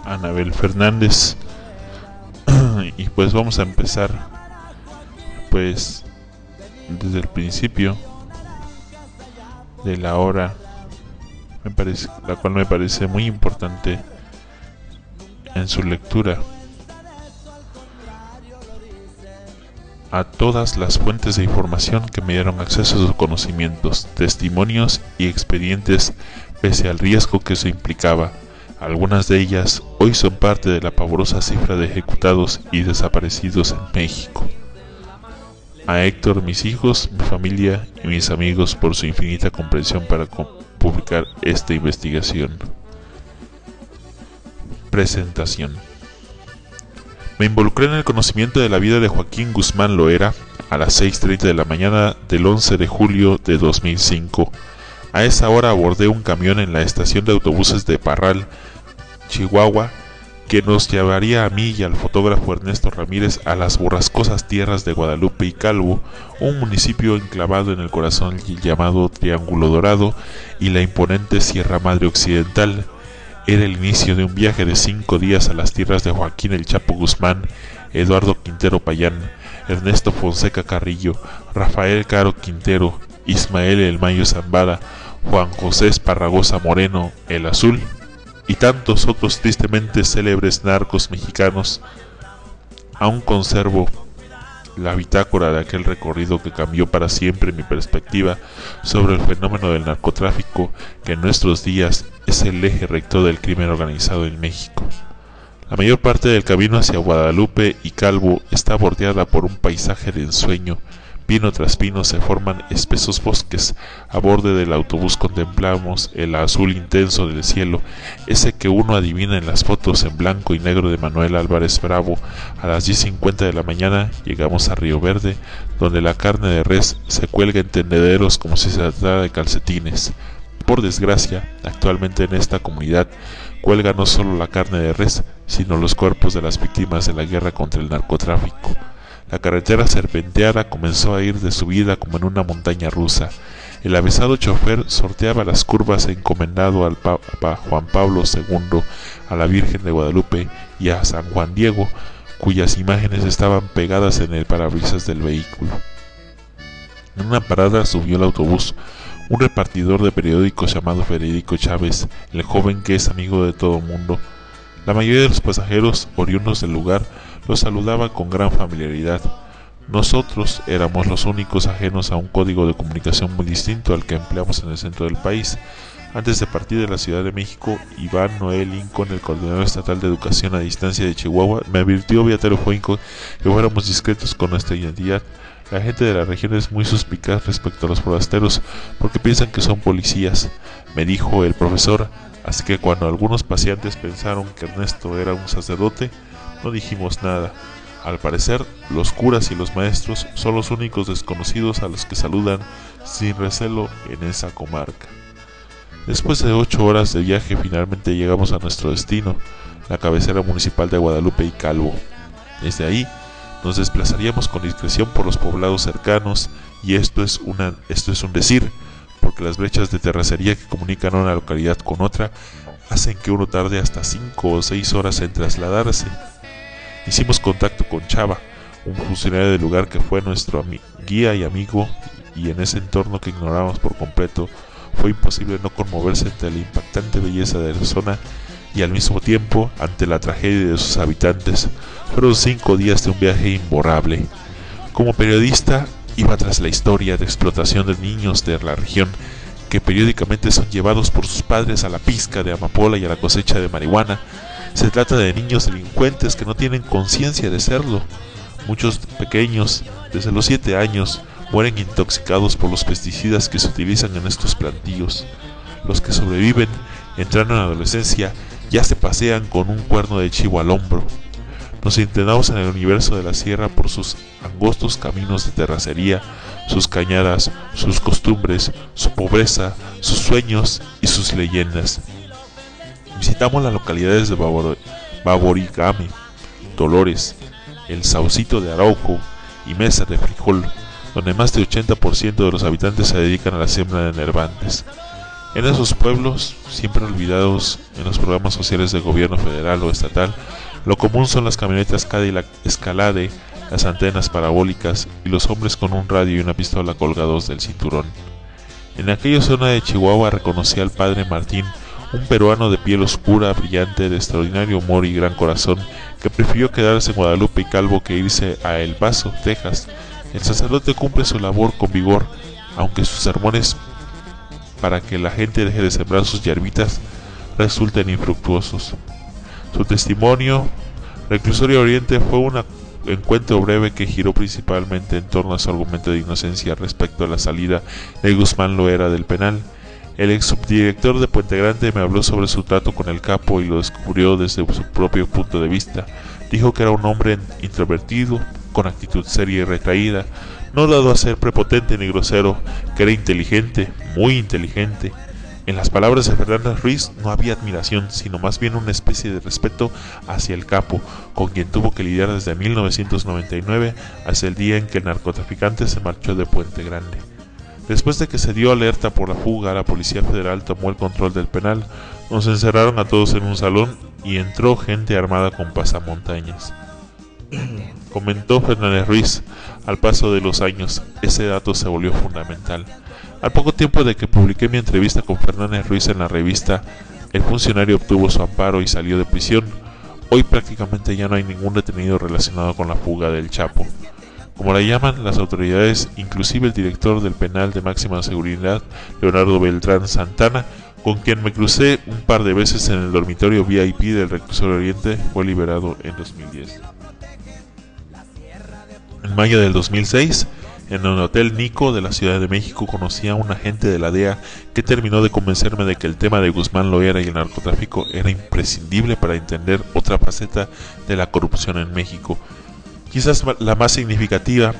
Anabel Fernández. Y pues vamos a empezar pues desde el principio de la obra, la cual me parece muy importante en su lectura. A todas las fuentes de información que me dieron acceso a sus conocimientos, testimonios y expedientes, pese al riesgo que eso implicaba. Algunas de ellas hoy son parte de la pavorosa cifra de ejecutados y desaparecidos en México. A Héctor, mis hijos, mi familia y mis amigos por su infinita comprensión para publicar esta investigación. Presentación. Me involucré en el conocimiento de la vida de Joaquín Guzmán Loera a las 6:30 de la mañana del 11 de julio de 2005. A esa hora abordé un camión en la estación de autobuses de Parral, Chihuahua, que nos llevaría a mí y al fotógrafo Ernesto Ramírez a las borrascosas tierras de Guadalupe y Calvo, un municipio enclavado en el corazón llamado Triángulo Dorado y la imponente Sierra Madre Occidental. Era el inicio de un viaje de 5 días a las tierras de Joaquín El Chapo Guzmán, Eduardo Quintero Payán, Ernesto Fonseca Carrillo, Rafael Caro Quintero, Ismael El Mayo Zambada, Juan José Esparragosa Moreno, El Azul, y tantos otros tristemente célebres narcos mexicanos. Aún conservo la bitácora de aquel recorrido que cambió para siempre mi perspectiva sobre el fenómeno del narcotráfico, que en nuestros días es el eje rector del crimen organizado en México. La mayor parte del camino hacia Guadalupe y Calvo está bordeada por un paisaje de ensueño. Pino tras pino se forman espesos bosques. A borde del autobús contemplamos el azul intenso del cielo, ese que uno adivina en las fotos en blanco y negro de Manuel Álvarez Bravo. A las 10:50 de la mañana llegamos a Río Verde, donde la carne de res se cuelga en tendederos como si se tratara de calcetines. Por desgracia, actualmente en esta comunidad cuelga no solo la carne de res, sino los cuerpos de las víctimas de la guerra contra el narcotráfico. La carretera serpenteada comenzó a ir de subida como en una montaña rusa. El avisado chofer sorteaba las curvas encomendado al Papa Juan Pablo II, a la Virgen de Guadalupe y a San Juan Diego, cuyas imágenes estaban pegadas en el parabrisas del vehículo. En una parada subió el autobús un repartidor de periódicos llamado Federico Chávez, el joven que es amigo de todo mundo. La mayoría de los pasajeros oriundos del lugar lo saludaban con gran familiaridad. Nosotros éramos los únicos ajenos a un código de comunicación muy distinto al que empleamos en el centro del país. Antes de partir de la Ciudad de México, Iván Noel Lincoln, el coordinador estatal de educación a distancia de Chihuahua, me advirtió vía telefónico que fuéramos discretos con nuestra identidad. La gente de la región es muy suspicaz respecto a los forasteros porque piensan que son policías, me dijo el profesor, así que cuando algunos paseantes pensaron que Ernesto era un sacerdote, no dijimos nada. Al parecer, los curas y los maestros son los únicos desconocidos a los que saludan sin recelo en esa comarca. Después de 8 horas de viaje, finalmente llegamos a nuestro destino, la cabecera municipal de Guadalupe y Calvo. Desde ahí, nos desplazaríamos con discreción por los poblados cercanos, y esto es un decir, porque las brechas de terracería que comunican una localidad con otra hacen que uno tarde hasta 5 o 6 horas en trasladarse. Hicimos contacto con Chava, un funcionario del lugar que fue nuestro guía y amigo, y en ese entorno que ignoramos por completo, fue imposible no conmoverse ante la impactante belleza de la zona y al mismo tiempo ante la tragedia de sus habitantes. Fueron 5 días de un viaje imborrable. Como periodista, iba tras la historia de explotación de niños de la región que periódicamente son llevados por sus padres a la pizca de amapola y a la cosecha de marihuana. Se trata de niños delincuentes que no tienen conciencia de serlo. Muchos pequeños, desde los 7 años, mueren intoxicados por los pesticidas que se utilizan en estos plantíos. Los que sobreviven, entrando en la adolescencia, ya se pasean con un cuerno de chivo al hombro. Nos internamos en el universo de la sierra por sus angostos caminos de terracería, sus cañadas, sus costumbres, su pobreza, sus sueños y sus leyendas. Visitamos las localidades de Baborigame, Dolores, El Saucito de Arauco y Mesa de Frijol, donde más del 80% de los habitantes se dedican a la siembra de nervantes. En esos pueblos, siempre olvidados en los programas sociales del gobierno federal o estatal, lo común son las camionetas Cadillac Escalade, las antenas parabólicas y los hombres con un radio y una pistola colgados del cinturón. En aquella zona de Chihuahua reconocí al padre Martín, un peruano de piel oscura, brillante, de extraordinario humor y gran corazón, que prefirió quedarse en Guadalupe y Calvo que irse a El Paso, Texas. El sacerdote cumple su labor con vigor, aunque sus sermones para que la gente deje de sembrar sus hierbitas resulten infructuosos. Su testimonio, Reclusorio Oriente, fue un encuentro breve que giró principalmente en torno a su argumento de inocencia respecto a la salida de Guzmán Loera del penal. El ex subdirector de Puente Grande me habló sobre su trato con el capo y lo descubrió desde su propio punto de vista. Dijo que era un hombre introvertido, con actitud seria y retraída, no dado a ser prepotente ni grosero, que era inteligente, muy inteligente. En las palabras de Fernández Ruiz no había admiración, sino más bien una especie de respeto hacia el capo, con quien tuvo que lidiar desde 1999 hasta el día en que el narcotraficante se marchó de Puente Grande. Después de que se dio alerta por la fuga, la Policía Federal tomó el control del penal, nos encerraron a todos en un salón y entró gente armada con pasamontañas. Comentó Fernández Ruiz. Al paso de los años, ese dato se volvió fundamental. Al poco tiempo de que publiqué mi entrevista con Fernández Ruiz en la revista, el funcionario obtuvo su amparo y salió de prisión. Hoy prácticamente ya no hay ningún detenido relacionado con la fuga del Chapo. Como la llaman las autoridades, inclusive el director del penal de máxima seguridad, Leonardo Beltrán Santana, con quien me crucé un par de veces en el dormitorio VIP del Reclusorio Oriente, fue liberado en 2010. En mayo del 2006, en el Hotel Nico de la Ciudad de México, conocí a un agente de la DEA que terminó de convencerme de que el tema de Guzmán Loera y el narcotráfico era imprescindible para entender otra faceta de la corrupción en México. Quizás la más significativa,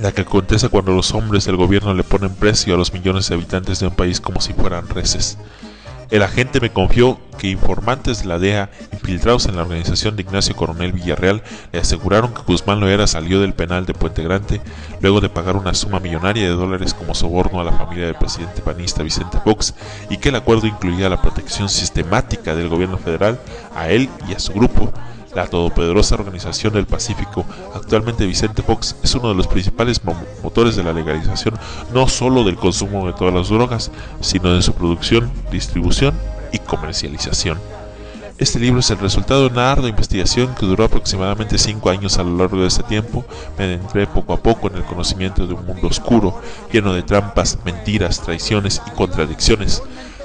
la que acontece cuando los hombres del gobierno le ponen precio a los millones de habitantes de un país como si fueran reses. El agente me confió que informantes de la DEA, infiltrados en la organización de Ignacio Coronel Villarreal, le aseguraron que Guzmán Loera salió del penal de Puente Grande luego de pagar una suma millonaria de dólares como soborno a la familia del presidente panista Vicente Fox, y que el acuerdo incluía la protección sistemática del gobierno federal a él y a su grupo, la todopoderosa Organización del Pacífico. Actualmente Vicente Fox es uno de los principales motores de la legalización no solo del consumo de todas las drogas, sino de su producción, distribución y comercialización. Este libro es el resultado de una ardua investigación que duró aproximadamente 5 años. A lo largo de ese tiempo me adentré poco a poco en el conocimiento de un mundo oscuro, lleno de trampas, mentiras, traiciones y contradicciones.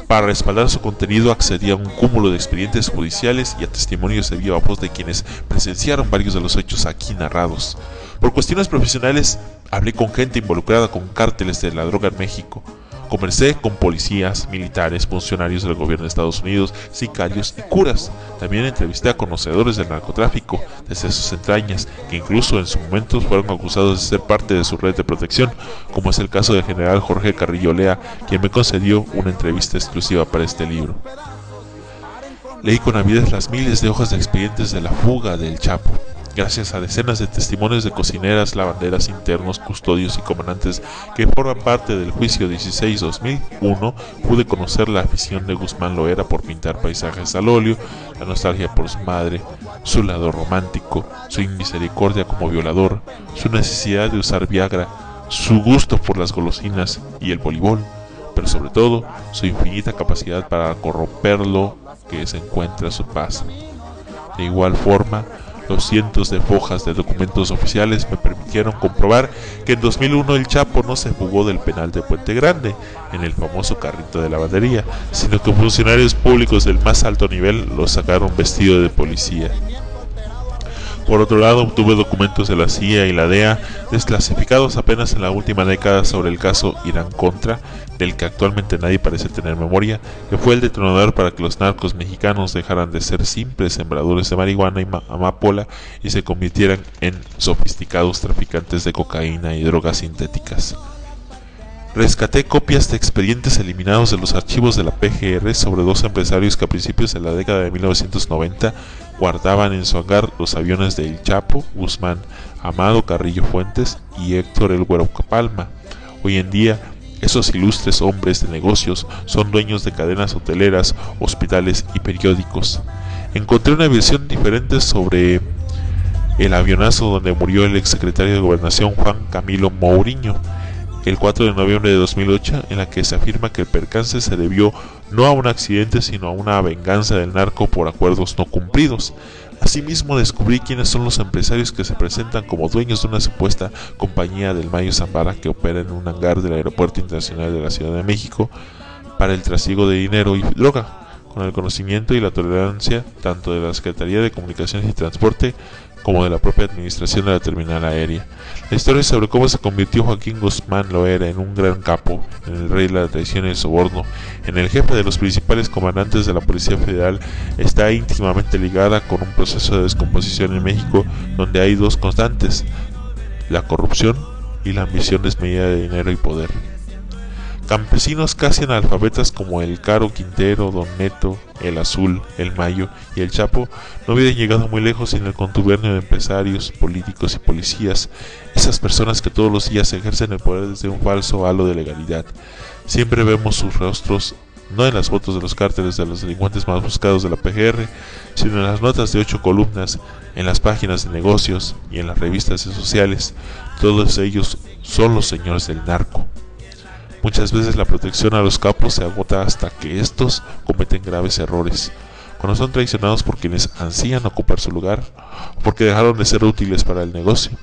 Para respaldar su contenido accedí a un cúmulo de expedientes judiciales y a testimonios de viva voz de quienes presenciaron varios de los hechos aquí narrados. Por cuestiones profesionales, hablé con gente involucrada con cárteles de la droga en México. Conversé con policías, militares, funcionarios del gobierno de Estados Unidos, sicarios y curas. También entrevisté a conocedores del narcotráfico desde sus entrañas, que incluso en su momento fueron acusados de ser parte de su red de protección, como es el caso del general Jorge Carrillo Lea, quien me concedió una entrevista exclusiva para este libro. Leí con avidez las miles de hojas de expedientes de la fuga del Chapo. Gracias a decenas de testimonios de cocineras, lavanderas, internos, custodios y comandantes que forman parte del juicio 16-2001, pude conocer la afición de Guzmán Loera por pintar paisajes al óleo, la nostalgia por su madre, su lado romántico, su inmisericordia como violador, su necesidad de usar Viagra, su gusto por las golosinas y el voleibol, pero sobre todo su infinita capacidad para corromper lo que se encuentra a su paso. De igual forma, los cientos de hojas de documentos oficiales me permitieron comprobar que en 2001 el Chapo no se fugó del penal de Puente Grande en el famoso carrito de lavandería, sino que funcionarios públicos del más alto nivel lo sacaron vestido de policía. Por otro lado, obtuve documentos de la CIA y la DEA desclasificados apenas en la última década sobre el caso Irán-Contra, del que actualmente nadie parece tener memoria, que fue el detonador para que los narcos mexicanos dejaran de ser simples sembradores de marihuana y amapola y se convirtieran en sofisticados traficantes de cocaína y drogas sintéticas. Rescaté copias de expedientes eliminados de los archivos de la PGR sobre 2 empresarios que a principios de la década de 1990 guardaban en su hangar los aviones de El Chapo, Guzmán, Amado Carrillo Fuentes y Héctor El Güero Palma. Hoy en día, Esos ilustres hombres de negocios son dueños de cadenas hoteleras, hospitales y periódicos. Encontré una versión diferente sobre el avionazo donde murió el exsecretario de Gobernación Juan Camilo Mourinho el 4 de noviembre de 2008, en la que se afirma que el percance se debió no a un accidente sino a una venganza del narco por acuerdos no cumplidos. Asimismo, descubrí quiénes son los empresarios que se presentan como dueños de una supuesta compañía del Mayo Zambada que opera en un hangar del Aeropuerto Internacional de la Ciudad de México para el trasiego de dinero y droga, con el conocimiento y la tolerancia tanto de la Secretaría de Comunicaciones y Transporte como de la propia administración de la terminal aérea. La historia sobre cómo se convirtió Joaquín Guzmán Loera en un gran capo, en el rey de la traición y el soborno, en el jefe de los principales comandantes de la Policía Federal, está íntimamente ligada con un proceso de descomposición en México donde hay dos constantes: la corrupción y la ambición desmedida de dinero y poder. Campesinos casi analfabetas como el Caro Quintero, Don Neto, el Azul, el Mayo y el Chapo no hubieran llegado muy lejos sin el contubernio de empresarios, políticos y policías, esas personas que todos los días ejercen el poder desde un falso halo de legalidad. Siempre vemos sus rostros, no en las fotos de los cárteles de los delincuentes más buscados de la PGR, sino en las notas de 8 columnas, en las páginas de negocios y en las revistas sociales. Todos ellos son los señores del narco. Muchas veces la protección a los capos se agota hasta que estos cometen graves errores, cuando son traicionados por quienes ansían ocupar su lugar o porque dejaron de ser útiles para el negocio.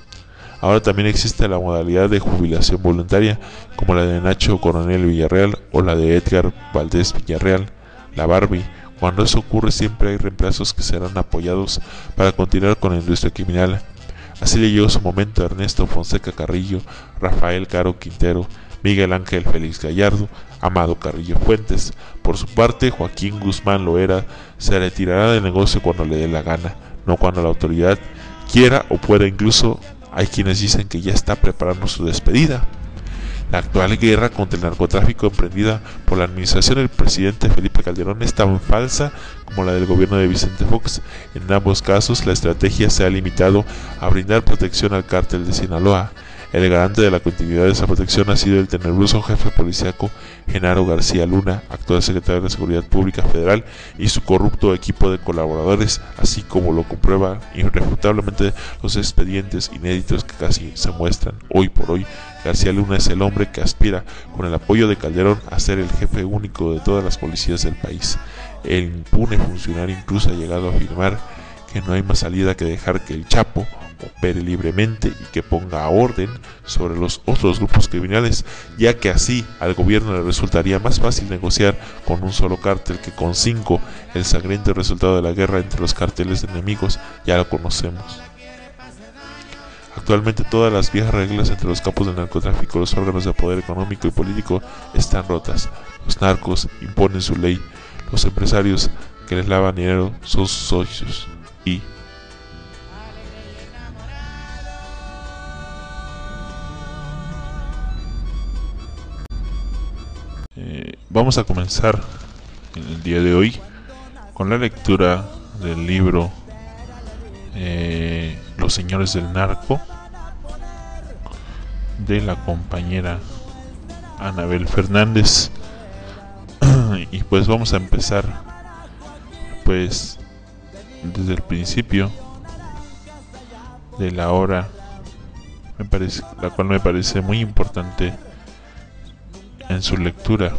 Ahora también existe la modalidad de jubilación voluntaria, como la de Nacho Coronel Villarreal o la de Edgar Valdés Villarreal, la Barbie. Cuando eso ocurre siempre hay reemplazos que serán apoyados para continuar con la industria criminal. Así le llegó su momento a Ernesto Fonseca Carrillo, Rafael Caro Quintero, Miguel Ángel Félix Gallardo, Amado Carrillo Fuentes. Por su parte, Joaquín Guzmán Loera se retirará del negocio cuando le dé la gana, no cuando la autoridad quiera o pueda. Incluso hay quienes dicen que ya está preparando su despedida. La actual guerra contra el narcotráfico emprendida por la administración del presidente Felipe Calderón es tan falsa como la del gobierno de Vicente Fox. En ambos casos, la estrategia se ha limitado a brindar protección al cártel de Sinaloa. El garante de la continuidad de esa protección ha sido el tenebroso jefe policíaco Genaro García Luna, actual secretario de Seguridad Pública Federal, y su corrupto equipo de colaboradores, así como lo comprueban irrefutablemente los expedientes inéditos que casi se muestran. Hoy por hoy, García Luna es el hombre que aspira, con el apoyo de Calderón, a ser el jefe único de todas las policías del país. El impune funcionario incluso ha llegado a afirmar que no hay más salida que dejar que el Chapo opere libremente y que ponga orden sobre los otros grupos criminales, ya que así al gobierno le resultaría más fácil negociar con un solo cártel que con 5. El sangriento resultado de la guerra entre los cárteles enemigos ya lo conocemos. Actualmente todas las viejas reglas entre los capos del narcotráfico, los órganos de poder económico y político están rotas. Los narcos imponen su ley, los empresarios que les lavan dinero son sus socios y vamos a comenzar el día de hoy con la lectura del libro Los Señores del Narco, de la compañera Anabel Fernández. Y pues vamos a empezar pues desde el principio de la obra, la cual me parece muy importante en su lectura.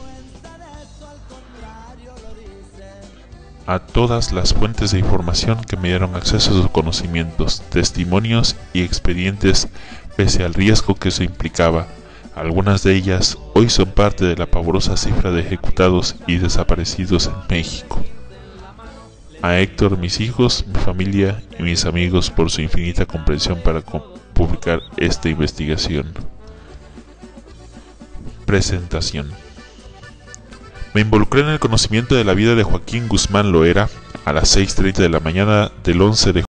A todas las fuentes de información que me dieron acceso a sus conocimientos, testimonios y expedientes, pese al riesgo que eso implicaba. Algunas de ellas hoy son parte de la pavorosa cifra de ejecutados y desaparecidos en México. A Héctor, mis hijos, mi familia y mis amigos por su infinita comprensión para publicar esta investigación. Presentación. Me involucré en el conocimiento de la vida de Joaquín Guzmán Loera a las 6:30 de la mañana del 11 de